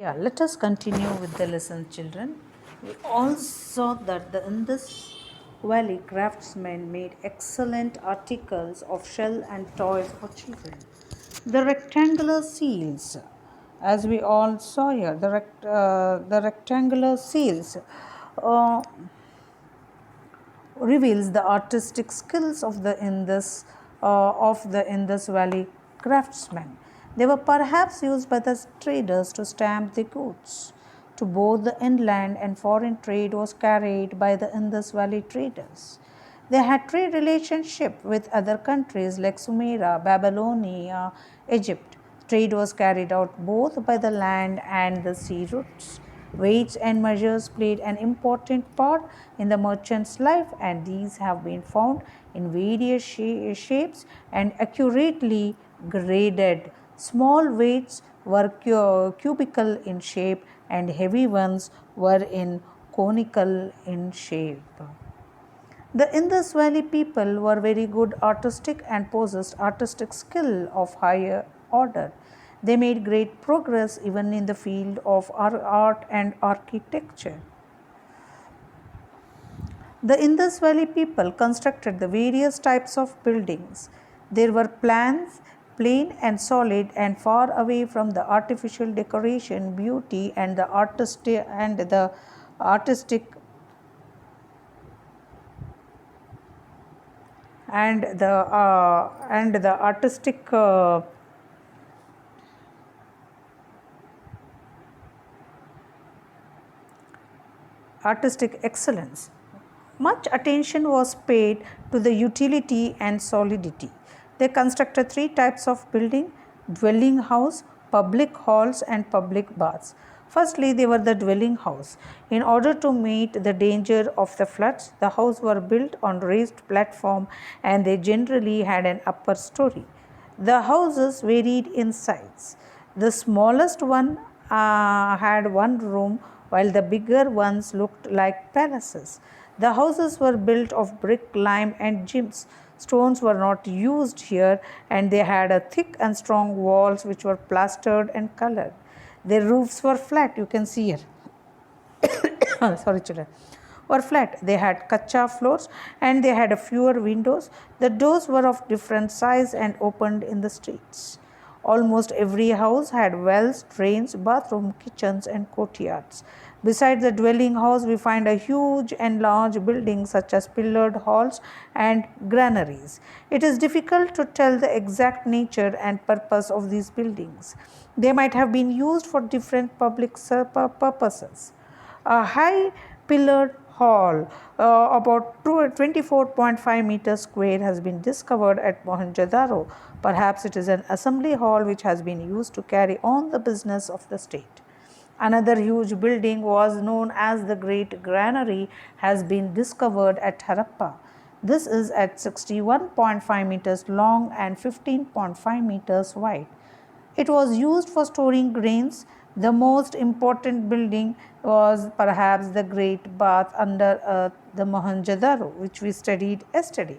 Yeah, let us continue with the lesson, children. We all saw that the Indus Valley craftsmen made excellent articles of shell and toys for children. The rectangular seals, as we all saw here, the rectangular seals uh, reveals the artistic skills of the Indus Valley craftsmen. They were perhaps used by the traders to stamp the goods. To both the inland and foreign trade was carried by the Indus Valley traders. They had trade relationship with other countries like Sumeria, Babylonia, Egypt. Trade was carried out both by the land and the sea routes. Weights and measures played an important part in the merchant's life, and these have been found in various shapes and accurately graded. Small weights were cubical in shape, and heavy ones were in conical in shape. The Indus Valley people were very good artistic and possessed artistic skill of higher order. They made great progress even in the field of art and architecture. The Indus Valley people constructed the various types of buildings. There were plans, plain and solid, and far away from the artificial decoration, beauty, and the artistic and the artistic excellence. Much attention was paid to the utility and solidity. They constructed three types of building: dwelling house, public halls, and public baths. Firstly, they were the dwelling house. In order to meet the danger of the floods, the houses were built on raised platform and they generally had an upper story. The houses varied in size. The smallest one had one room, while the bigger ones looked like palaces. The houses were built of brick, lime, and gyms. Stones were not used here, and they had a thick and strong walls which were plastered and colored. Their roofs were flat, you can see here. Sorry, children. Were flat. They had kacha floors and they had a fewer windows. The doors were of different size and opened in the streets. Almost every house had wells, drains, bathroom, kitchens, and courtyards. Besides the dwelling house, we find a huge and large building such as pillared halls and granaries. It is difficult to tell the exact nature and purpose of these buildings. They might have been used for different public purposes. A high pillared hall about 24.5 meters square has been discovered at Mohenjo-daro. Perhaps it is an assembly hall which has been used to carry on the business of the state. Another huge building was known as the Great Granary has been discovered at Harappa. This is at 61.5 meters long and 15.5 meters wide. It was used for storing grains. The most important building was perhaps the Great Bath under earth, the Mohenjo-daro, which we studied yesterday.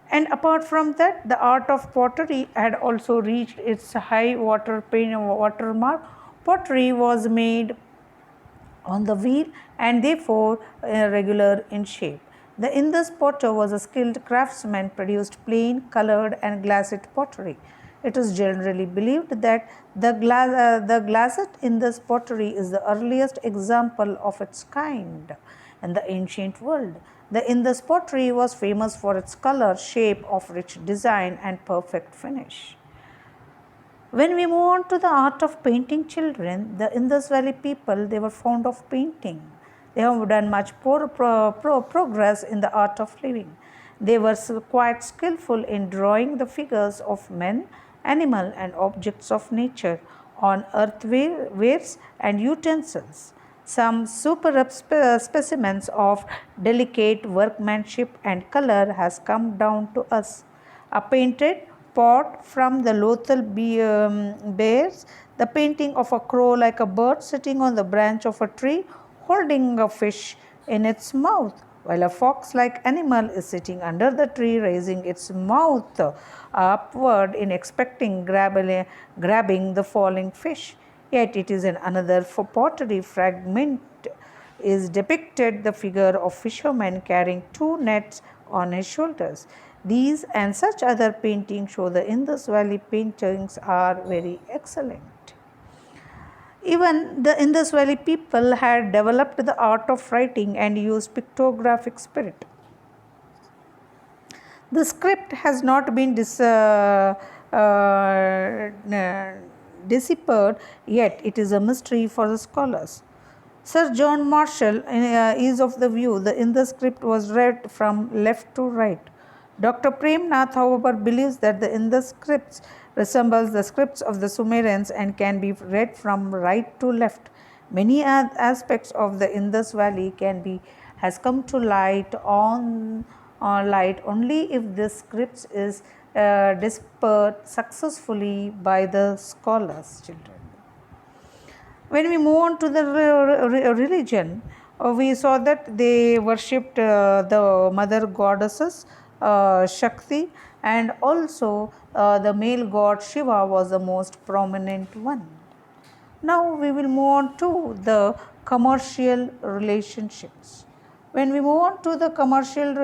And apart from that, the art of pottery had also reached its high watermark. Pottery was made on the wheel and therefore regular in shape. The Indus potter was a skilled craftsman, produced plain, colored, and glassed pottery. It is generally believed that the glassed Indus pottery is the earliest example of its kind in the ancient world. The Indus pottery was famous for its color, shape of rich design, and perfect finish. When we move on to the art of painting, children, the Indus Valley people, they were fond of painting. They have done much progress in the art of living. They were quite skillful in drawing the figures of men, animal, and objects of nature on earthwares and utensils. Some superb specimens of delicate workmanship and color has come down to us. A painted pot from the Lothal bears the painting of a crow like a bird sitting on the branch of a tree holding a fish in its mouth, while a fox-like animal is sitting under the tree raising its mouth upward in expecting grabbing the falling fish. Yet it is in another pottery fragment is depicted the figure of fisherman carrying 2 nets on his shoulders. These and such other paintings show the Indus Valley paintings are very excellent. Even the Indus Valley people had developed the art of writing and used pictographic spirit. The script has not been deciphered yet. It is a mystery for the scholars. Sir John Marshall is of the view that in the script was read from left to right. Dr. Prem Nath, however, believes that the Indus scripts resembles the scripts of the Sumerians and can be read from right to left. Many aspects of the Indus Valley has come to light only if the scripts is deciphered successfully by the scholars, children. When we move on to the religion, we saw that they worshipped the mother goddesses Shakti, and also the male god Shiva was the most prominent one. Now we will move on to the commercial relationships. When we move on to the commercial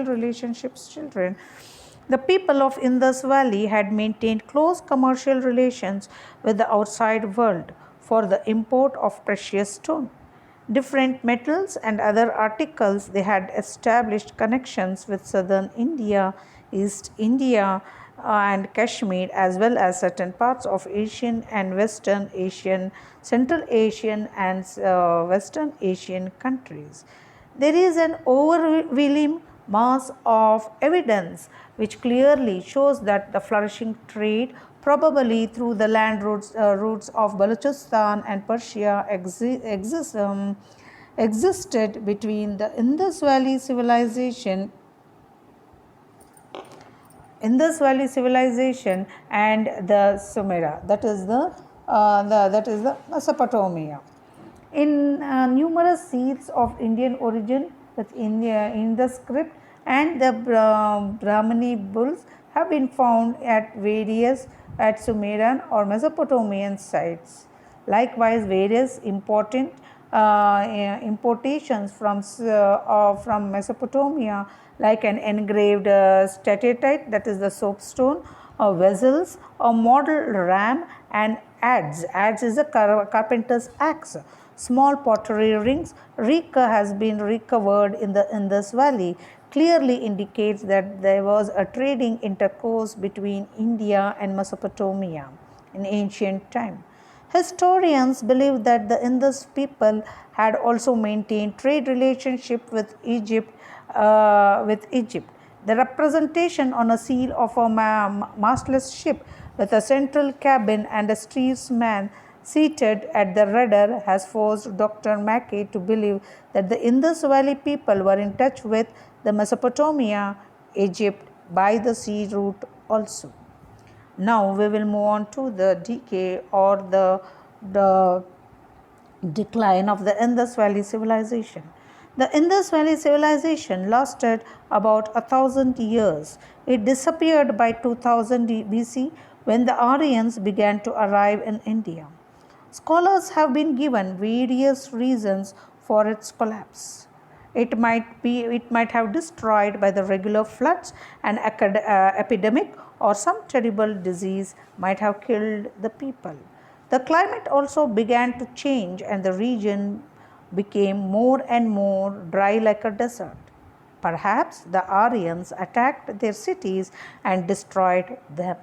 relationships, children, the people of Indus Valley had maintained close commercial relations with the outside world for the import of precious stone, different metals and other articles. They had established connections with southern India, East India, and Kashmir, as well as certain parts of Asian and Western Asian, Central Asian and Western Asian countries. There is an overwhelming mass of evidence which clearly shows that the flourishing trade, probably through the land routes of Balochistan and Persia, existed between the Indus Valley civilization and the Sumeria, that is the Mesopotamia. In numerous seeds of Indian origin in the script and the Brahmani bulls have been found at Sumerian or Mesopotamian sites. Likewise, various important importations from Mesopotamia, like an engraved statite, that is the soapstone, vessels, a model ram, and adze. Adze is a carpenter's axe. Small pottery rings. Rika has been recovered in the Indus Valley, clearly indicates that there was a trading intercourse between India and Mesopotamia in ancient time. Historians believe that the Indus people had also maintained trade relationship with Egypt. The representation on a seal of a mastless ship with a central cabin and a steersman seated at the rudder has forced Dr. Mackay to believe that the Indus Valley people were in touch with the Mesopotamia, Egypt by the sea route also. Now we will move on to the decay or the decline of the Indus Valley civilization. The Indus Valley civilization lasted about 1,000 years. It disappeared by 2000 BC when the Aryans began to arrive in India. Scholars have been given various reasons for its collapse. It might have destroyed by the regular floods, an epidemic, or some terrible disease might have killed the people. The climate also began to change and the region became more and more dry like a desert. Perhaps the Aryans attacked their cities and destroyed them.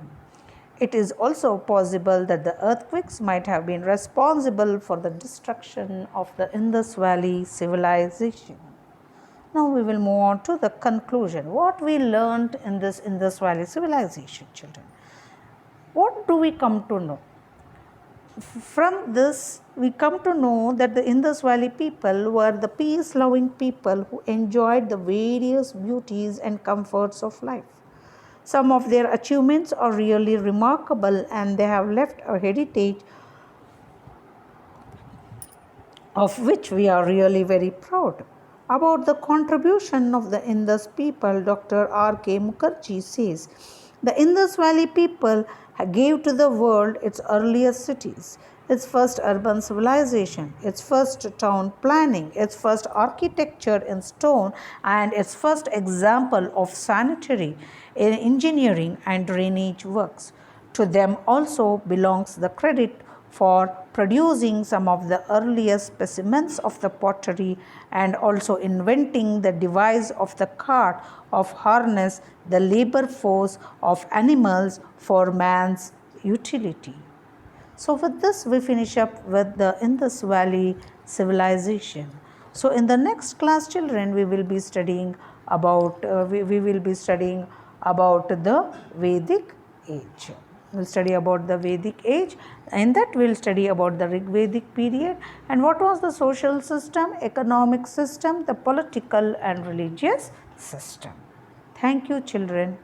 It is also possible that the earthquakes might have been responsible for the destruction of the Indus Valley civilization. Now we will move on to the conclusion. What we learned in this Indus Valley civilization, children? What do we come to know? From this, we come to know that the Indus Valley people were the peace-loving people who enjoyed the various beauties and comforts of life. Some of their achievements are really remarkable and they have left a heritage of which we are really very proud. About the contribution of the Indus people, Dr. R.K. Mukherjee says, the Indus Valley people gave to the world its earliest cities, its first urban civilization, its first town planning, its first architecture in stone, and its first example of sanitary engineering and drainage works. To them also belongs the credit for producing some of the earliest specimens of the pottery and also inventing the device of the cart of harness the labor force of animals for man's utility. So with this we finish up with the Indus Valley civilization. So in the next class, children, we will be studying about the Vedic age. We'll study about the Vedic age. In that we'll study about the Rig Vedic period and what was the social system, economic system, the political and religious system. Thank you, children.